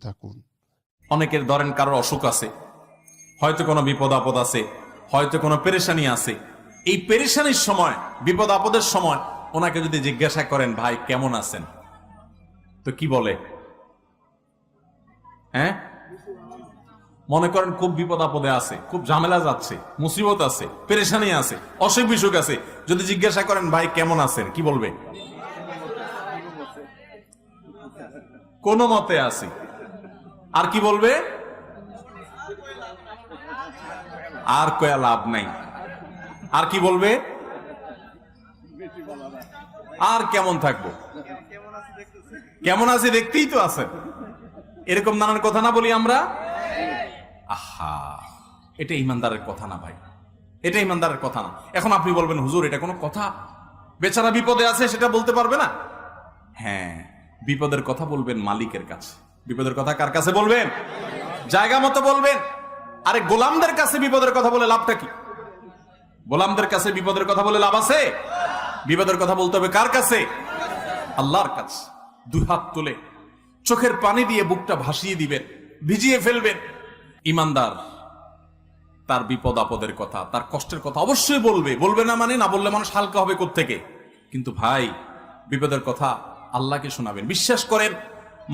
থাকুন। অনেকের ধরেন কারোর অসুখ আছে, হয়তো কোনো বিপদ আপদ আছে, হয়তো কোনো পেরেশানি আছে। এই পেরেশানির সময়, বিপদ আপদের সময় ওনাকে যদি জিজ্ঞাসা করেন ভাই কেমন আছেন, তো কি বলে? হ্যাঁ, মনে করেন খুব বিপদ আপদে আছে, খুব ঝামেলা যাচ্ছে, মুসিবত আছে, পেরেশানি আছে, অসুখ বিসুখ আছে, যদি জিজ্ঞাসা করেন ভাই কেমন আছেন, কি বলবে? কোন মতে আছি। আর কি বলবে? আর কয়া লাভ নাই। আর কি বলবে? আর কেমন থাকবো, কেমন আছি দেখতেই তো আছে। এরকম নানান কথা না বলি আমরা? আহা, এটা ইমানদারের কথা না ভাই, এটা ইমানদারের কথা না। এখন আপনি বলবেন হুজুর এটা কোনো কথা? বেচারা বিপদে আছে সেটা বলতে পারবে না? হ্যাঁ, বিপদের কথা বলবেন মালিকের কাছে। বিপদের কথা কার কাছে বলবেন? জায়গা মতো বলবেন। আরে গোলামদের কাছে বিপদের কথা বলে লাভটা কি? গোলামদের কাছে বিপদের কথা বলে লাভ আছে? বিপদের কথা বলতে হবে কার কাছে? আল্লাহর কাছে। দুই হাত তুলে চোখের পানি দিয়ে বুকটা ভাসিয়ে দিবেন, ভিজিয়ে ফেলবেন। ইমানদার তার বিপদ আপদের কথা, তার কষ্টের কথা অবশ্যই বলবে। বলবে না মানে? না বললে মানুষ হালকা হবে কোত্থেকে? কিন্তু ভাই বিপদের কথা আল্লাহকে শোনাবেন। বিশ্বাস করেন,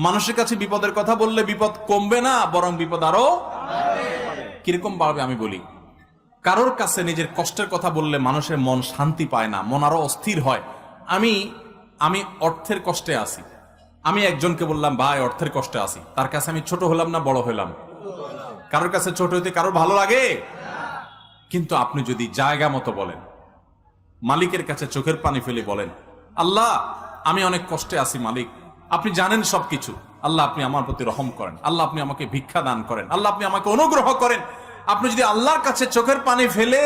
মানুষের কাছে বিপদের কথা বললে বিপদ কমবে না, বরং বিপদ আরো কিরকম বাড়বে। আমি বলি, কারোর কাছে নিজের কষ্টের কথা বললে মানুষের মন শান্তি পায় না, মন আরো অস্থির হয়। আমি অর্থের কষ্টে আছি, আমি একজনকে বললাম ভাই অর্থের কষ্টে আছি, তার কাছে আমি ছোট হলাম না বড় হলাম? কারোর কাছে ছোট হইতে কারোর ভালো লাগে? কিন্তু আপনি যদি জায়গা মতো বলেন, মালিকের কাছে চোখের পানি ফেলে বলেন, আল্লাহ আমি অনেক কষ্টে আছি মালিক, আপনি জানেন সবকিছু, আল্লাহ আপনি আমার প্রতি রহম করেন, আল্লাহ আপনি আমাকে ভিক্ষা দান করেন, আল্লাহ আপনি আমাকে অনুগ্রহ করেন। আপনি যদি আল্লাহর কাছে চোখের পানি ফেলে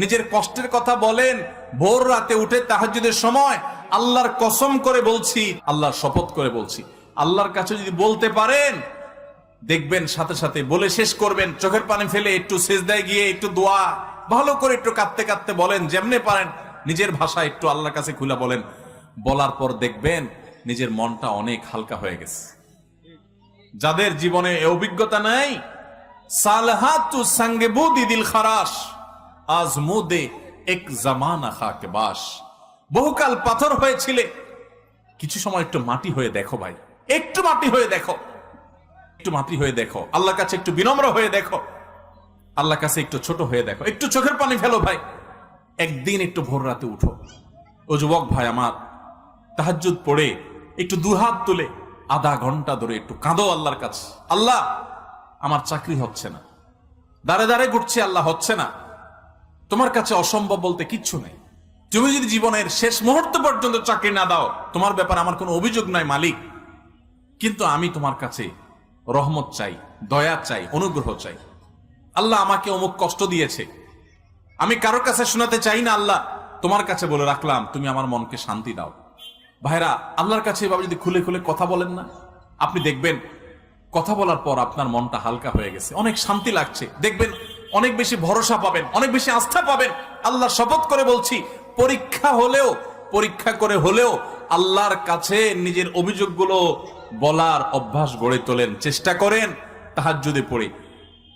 নিজের কষ্টের কথা বলেন, ভোর রাতে উঠে তাহাজ্জুদের সময়, আল্লাহর কসম করে বলছি, আল্লাহর শপথ করে বলছি, আল্লাহর কাছে যদি বলতে পারেন, দেখবেন সাথে সাথে বলে শেষ করবেন, চোখের পানি ফেলে একটু সেজদায় গিয়ে একটু দোয়া ভালো করে একটু কাঁদতে কাঁদতে বলেন, যেমনে পারেন নিজের ভাষায় একটু আল্লাহর কাছে খুলে বলেন। বলার পর দেখবেন নিজের মনটা অনেক হালকা হয়ে গেছে। যাদের জীবনে এ অভিজ্ঞতা নাই, সালহাতু সঙ্গে বুদি দিল খারাস আজমুদে এক জামানা খাকে বাস। বহুকাল পাথর হয়েছিলে, কিছু সময় একটু মাটি হয়ে দেখো ভাই, একটু মাটি হয়ে দেখো, একটু মাটি হয়ে দেখো, আল্লাহর কাছে একটু বিনম্র হয়ে দেখো, আল্লাহর কাছে একটু ছোট হয়ে দেখো, একটু চোখের পানি ফেলো ভাই। একদিন একটু ভোর রাতে উঠো, ও যুবক ভাই আমার, তাহাজ্জুদ পড়ে একটু দুহাত তুলে আধা ঘন্টা ধরে একটু কাঁদো আল্লাহর কাছে। আল্লাহ আমার চাকরি হচ্ছে না, দাঁড়ে দাঁড়ে ঘুরছি, আল্লাহ হচ্ছে না, তোমার কাছে অসম্ভব বলতে কিচ্ছু নেই। তুমি যদি জীবনের শেষ মুহূর্ত পর্যন্ত চাকরি না দাও, তোমার ব্যাপারে আমার কোনো অভিযোগ নাই মালিক, কিন্তু আমি তোমার কাছে রহমত চাই, দয়া চাই, অনুগ্রহ চাই। আল্লাহ আমাকে অমুক কষ্ট দিয়েছে, আমি কারোর কাছে শোনাতে চাই না, আল্লাহ তোমার কাছে বলে রাখলাম, তুমি আমার মনকে শান্তি দাও। ভাইরা, আল্লাহর কাছে এভাবে যদি খুলে খুলে কথা বলেন না, আপনি দেখবেন কথা বলার পর আপনার মনটা হালকা হয়ে গেছে, অনেক শান্তি লাগছে, দেখবেন অনেক বেশি ভরসা পাবেন, অনেক বেশি আস্থা পাবেন। আল্লাহর শপথ করে বলছি, পরীক্ষা করে হলেও আল্লাহর কাছে নিজের অভিযোগগুলো বলার অভ্যাস গড়ে তোলেন, চেষ্টা করেন। তাহাজ্জুদে পড়ে,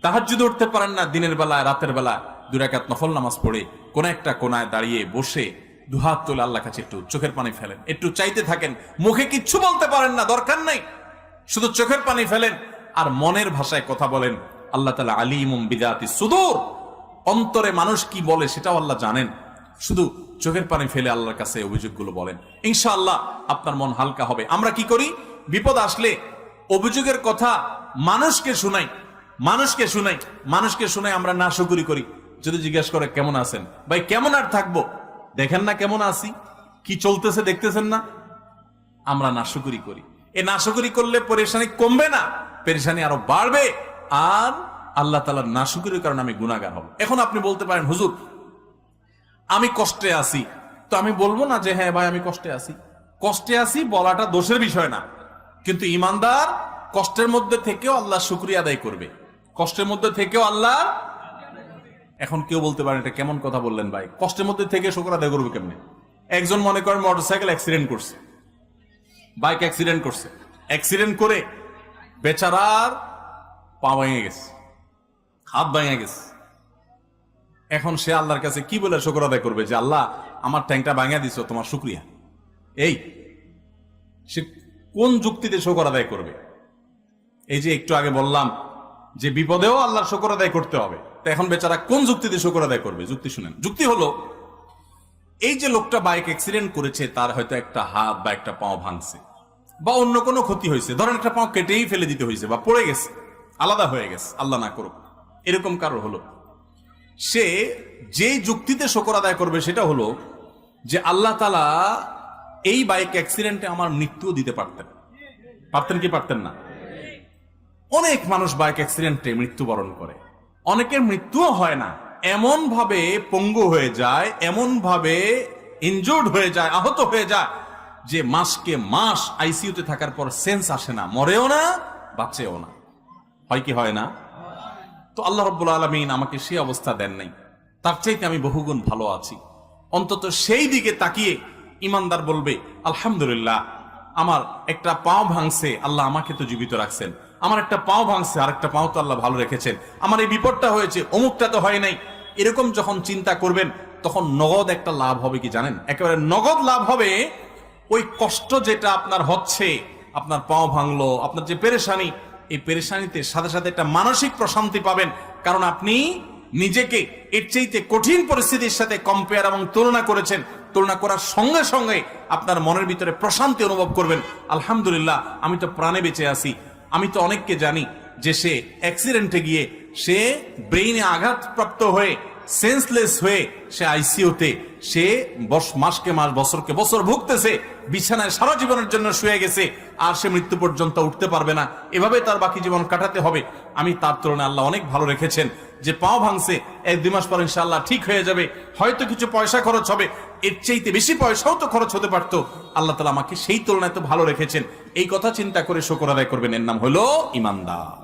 তাহাজ্জুদে উঠতে পারেন না, দিনের বেলায় রাতের বেলা 2 রাকাত নফল নামাজ পড়ে কোন একটা কোনায় দাঁড়িয়ে বসে দুহাত তুলে আল্লাহর কাছে একটু চোখের পানি ফেলেন, একটু চাইতে থাকেন। মুখে কিচ্ছু বলতে পারেন না, দরকার নাই, শুধু চোখের পানি ফেলেন আর মনের ভাষায় কথা বলেন। আল্লাহ তাআলা আলিমুম বিযাতিস সুদূর, অন্তরে মানুষ কি বলে সেটাও আল্লাহ জানেন। শুধু চোখের পানি ফেলে আল্লাহর কাছে অভিযোগগুলো বলেন, ইনশাআল্লাহ আপনার মন হালকা হবে। আমরা কি করি? বিপদ আসলে অভিযোগের কথা মানুষকে শুনাই আমরা নাশুকরি করি। যদি জিজ্ঞাসা করে কেমন আছেন, ভাই কেমন আর থাকবো, দেখেন না কেমন আছি, কি চলতেছে দেখতেছেন না, আমরা নাশুকরি করি। এ নাশুকরি করলে পরেশানি কমবে না, পরেশানি আরো বাড়বে, আর আল্লাহ তাআলার নাশুকরির কারণে আমি গুনাহগার হব। এখন আপনি বলতে পারেন হুজুর আমি কষ্টে আছি, তো আমি বলবো না যে হ্যাঁ ভাই আমি কষ্টে আছি বলাটা দোষের বিষয় না, কিন্তু ইমানদার কষ্টের মধ্যে থেকেও আল্লাহ শুকরিয়া আদায় করবে, কষ্টের মধ্যে থেকেও আল্লাহ। এখন কেউ বলতে পারেন এটা কেমন কথা বললেন ভাই, কষ্টের মধ্যে থেকে শুকর আদায় করবে কেমনে? একজন মনে করেন মোটরসাইকেল অ্যাক্সিডেন্ট করছে, বাইক অ্যাক্সিডেন্ট করে বেচারার পা ভেঙে গেছে, হাত ভেঙে গেছে। এখন সে আল্লাহর কাছে কি বলে শুকর আদায় করবে যে আল্লাহ আমার ট্যাংটা ভাঙিয়ে দিছো, তোমার শুকরিয়া। এই সে কোন যুক্তিতে শুকর আদায় করবে? এই যে একটু আগে বললাম যে বিপদেও আল্লাহর শুকর আদায় করতে হবে, তো এখন বেচারা কোন যুক্তিতে শুকর আদায় করবে? যুক্তি শুনেন। যুক্তি হলো, এই যে লোকটা বাইক অ্যাক্সিডেন্ট করেছে, তার হয়তো একটা হাত বা একটা পাও ভাঙছে বা অন্য কোনো ক্ষতি হয়েছে, ধরেন একটা পাও কেটেই ফেলে দিতে হয়েছে বা পড়ে গেছে, আলাদা হয়ে গেছে, আল্লাহ না করুক, এরকম কারো হলো। সে যে যুক্তিতে শুকর আদায় করবে সেটা হলো যে আল্লাহ তাআলা এই বাইক অ্যাক্সিডেন্টে আমার মৃত্যু দিতে পারতেন। পারতেন কি পারতেন না? অনেক মানুষ বাইক অ্যাক্সিডেন্টে মৃত্যুবরণ করে, অনেকের মৃত্যুও হয় না, এমন ভাবে পঙ্গু হয়ে যায়, এমন ভাবে ইনজুর্ড হয়ে যায়, আহত হয়ে যায় যে মাসকে মাস আইসিইউতে থাকার পর সেন্স আসে না, মরেও না বাঁচেও না। হয় কি হয় না? তো আল্লাহ রাব্বুল আলামিন আমাকে সেই অবস্থা দেন নাই, তার চাইতে আমি বহুগুণ ভালো আছি। অন্তত সেই দিকে তাকিয়ে ইমানদার বলবে আলহামদুলিল্লাহ, আমার একটা পাও ভাঙছে, আল্লাহ আমাকে তো জীবিত রাখছেন, আমার একটা পাও ভাঙছে, আর একটা পাও তো আল্লাহ ভালো রেখেছেন, আমার এই বিপদটা হয়েছে, অমুকটা তো হয় নাই। এরকম যখন চিন্তা করবেন তখন নগদ একটা লাভ হবে কি জানেন? একেবারে নগদ লাভ হবে। ওই কষ্ট যেটা আপনার হচ্ছে, আপনার পাও ভাঙলো, আপনার যে পেরেশানি, এই পেরেশানিতে সাথে সাথে একটা মানসিক প্রশান্তি পাবেন, কারণ আপনি নিজেকে এর চাইতে কঠিন পরিস্থিতির সাথে কম্পেয়ার এবং তুলনা করেছেন। তুলনা করার সঙ্গে সঙ্গে আপনার মনের ভিতরে প্রশান্তি অনুভব করবেন। আলহামদুলিল্লাহ, আমি তো প্রাণে বেঁচে আছি। আমি তো অনেককে জানি যে সে অ্যাক্সিডেন্টে গিয়ে সে ব্রেইনে আঘাতপ্রাপ্ত হয়ে সেন্সলেস হয়ে সে আইসিইউতে, সে মাসকে মাস বছরকে বছর ভুগতেছে, বিছানায় সারা জীবনের জন্য শুয়ে গেছে, আর সে মৃত্যু পর্যন্ত উঠতে পারবে না, এভাবে তার বাকি জীবন কাটাতে হবে। আমি তার তুলনায় আল্লাহ অনেক ভালো রেখেছেন, যে পাও ভাঙছে 1-2 মাস পর ইনশাআল্লাহ ঠিক হয়ে যাবে, হয়তো কিছু পয়সা খরচ হবে, এর চাইতে বেশি পয়সাও তো খরচ হতে পারতো, আল্লাহ তাআলা আমাকে সেই তুলনায় তো ভালো রেখেছেন। এই কথা চিন্তা করে শুকর আদায় করবেন, এর নাম হলো ইমানদার।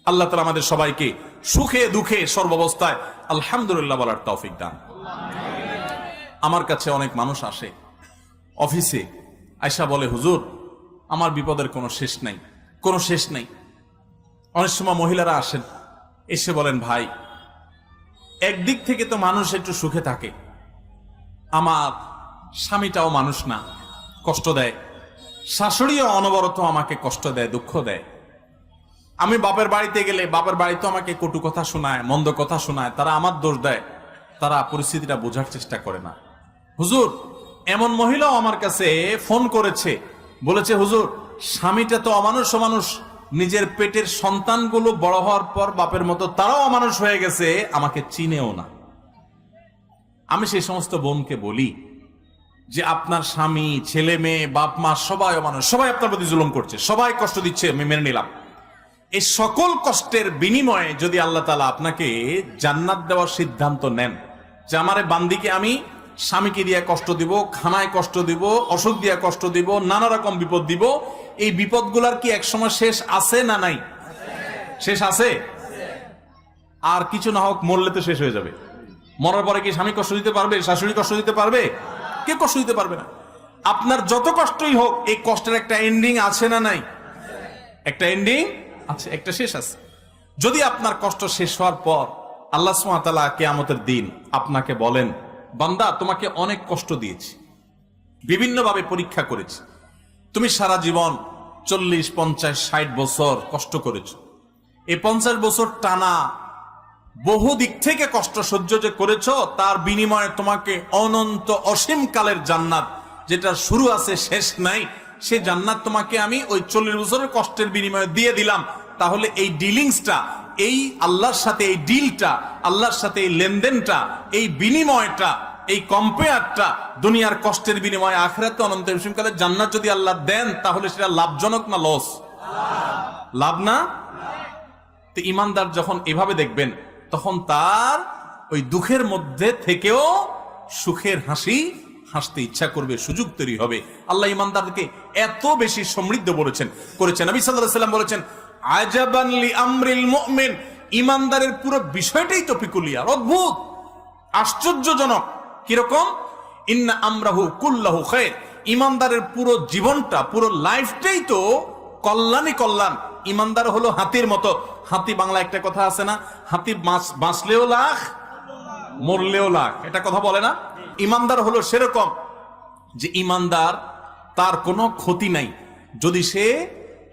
আল্লাহ তাআলা আমাদের সবাইকে সুখে দুঃখে সর্বাবস্থায় আলহামদুলিল্লাহ বলার তৌফিক দান। আমার কাছে অনেক মানুষ আসে অফিসে, আয়সা বলে হুজুর আমার বিপদের কোনো শেষ নাই, কোনো শেষ নাই। অনেক সময় মহিলারা আসেন, এসে বলেন ভাই একদিক থেকে তো মানুষ একটু সুখে থাকে, আমার স্বামীটাও মানুষ না, কষ্ট দেয়, শাশুড়িও অনবরত আমাকে কষ্ট দেয়, দুঃখ দেয়, আমি বাপের বাড়িতে গেলে বাপের বাড়িতে আমাকে কটু কথা শোনায়, মন্দ কথা শোনায়, তারা আমার দোষ দেয়, তারা পরিস্থিতিটা বোঝার চেষ্টা করে না। হুজুর এমন মহিলাও আমার কাছে ফোন করেছে, বলেছে হুজুর স্বামীটা তো অমানুষ, অমানুষ, নিজের পেটের সন্তানগুলো বড় হওয়ার পর বাপের মতো তারাও অমানুষ হয়ে গেছে, আমাকে চিনেও না। আমি সেই সমস্ত বোনকে বলি যে আপনার স্বামী, ছেলে মেয়ে, বাপ মা সবাই অমানুষ, সবাই আপনার প্রতি জুলুম করছে, সবাই কষ্ট দিচ্ছে, আমি মেনে নিলাম। এই সকল কষ্টের বিনিময়ে যদি আল্লাহ তাআলা আপনাকে জান্নাত দেওয়ার সিদ্ধান্ত নেন, যে আমারে বান্দিকে আমি স্বামীকে দিয়ে কষ্ট দিব, খানায় কষ্ট দিব, অসুখ দিয়ে কষ্ট দিব, নানা রকম বিপদ দিব, এই বিপদগুলার কি একসময় শেষ আছে না নাই? শেষ আছে। আর কিছু না হোক মরলে তো শেষ হয়ে যাবে। মরার পরে কি স্বামী কষ্ট দিতে পারবে? শাশুড়ি কষ্ট দিতে পারবে? কে কষ্ট দিতে পারবে না। আপনার যত কষ্টই হোক এই কষ্টের একটা এন্ডিং আছে না নাই? একটা এন্ডিং আছে, একটা শেষ আছে। যদি আপনার কষ্ট শেষ হওয়ার পর আল্লাহ সুবহানাহু ওয়া তাআলা কিয়ামতের দিন আপনাকে বলেন বান্দা তোমাকে অনেক কষ্ট দিয়েছি, বিভিন্নভাবে পরীক্ষা করেছি, তুমি সারা জীবন 40, 50, 60 বছর কষ্ট করেছো, এই 50 বছর টানা বহু দিক থেকে কষ্ট সহ্য যে করেছো, তার বিনিময়ে তোমাকে অনন্ত অসীম কালের জান্নাত, যেটা শুরু আছে শেষ নাই, সে জান্নাত তোমাকে আমি ওই 40 বছরের কষ্টের বিনিময়ে দিয়ে দিলাম। তাহলে এই ডিলিংসটা, এই আল্লাহর সাথে এই ডিলটা, আল্লাহর সাথে এই লেনদেনটা, এই বিনিময়টা, এই কম্পেয়ারটা দুনিয়ার কষ্টের বিনিময়ে আখিরাতে অনন্ত অসীম কালের জান্নাত যদি আল্লাহ দেন, তাহলে সেটা লাভজনক না লস? লাভ না? তো ইমানদার যখন এভাবে দেখবেন, তখন তার ওই দুঃখের মধ্যে থেকেও সুখের হাসি হাসতে ইচ্ছা করবে, সুযোগ তৈরি হবে। আল্লাহ ইমানদারকে এত বেশি সমৃদ্ধ করেছেন। নবী সাল্লাল্লাহু আলাইহি ওয়াসাল্লাম বলেছেন আজাবান লি আমরিল মুমিন, ইমানদারের পুরো বিষয়টাই তো পিকুলিয়ার, অদ্ভুত, আশ্চর্যজনক। কিরকম? ইন্না আমরাহু কুল্লাহু খায়র, ইমানদারের পুরো জীবনটা, পুরো লাইফটাই তো কল্যাণই কল্যাণ। ইমানদার হলো হাতির মতো। হাতি, বাংলা একটা কথা আছে না, হাতি বাঁচলেও লাখ মরলেও লাখ, এটা কথা বলে না? ইমানদার হলো সেরকম যে ইমানদার তার কোনো ক্ষতি নাই যদি সে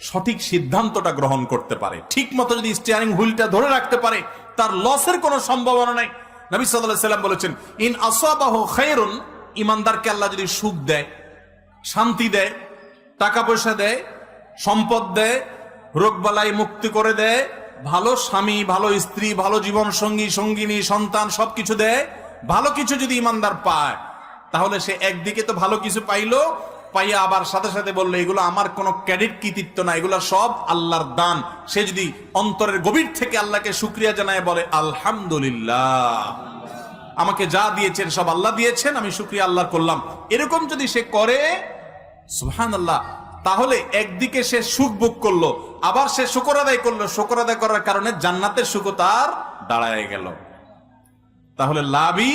সঠিক সিদ্ধান্তটা গ্রহণ করতে পারে, ঠিক মতো যদি স্টিয়ারিং হুইলটা ধরে রাখতে পারে, তার লসের কোনো সম্ভাবনা নাই। নবী সাল্লাল্লাহু আলাইহি সাল্লাম বলেছেন, ইন আসাবাহু খায়রুন, ইমানদারকে আল্লাহ যদি সুখ দেয়, শান্তি দেয়, টাকা পয়সা দেয়, সম্পদ দেয়, রোগবালাই মুক্তি করে দেয়, ভালো স্বামী, ভালো স্ত্রী, ভালো জীবন সঙ্গী, সঙ্গিনী, সন্তান সবকিছু দেয়, ভালো কিছু যদি ইমানদার পায়, তাহলে সে একদিকে তো ভালো কিছু পাইলো, পাইয়া আবার সাথে সাথে বললো এগুলো আমার কোনো ক্রেডিট কৃতিত্ব না, এগুলো সব আল্লাহর দান। সে যদি অন্তরের গভীর থেকে আল্লাহকে শুকরিয়া জানায় বলে আলহামদুলিল্লাহ, আমাকে যা দিয়েছেন সব আল্লাহ দিয়েছেন, আমি শুকরিয়া আল্লাহ করলাম, এরকম যদি সে করে, সুবহানাল্লাহ, তাহলে একদিকে সে সুখ ভোগ করলো, আবার সে শুকর আদায় করলো, শুকর আদায় করার কারণে জান্নাতের সুখ তার দাঁড়ায় গেল। তাহলে লাভই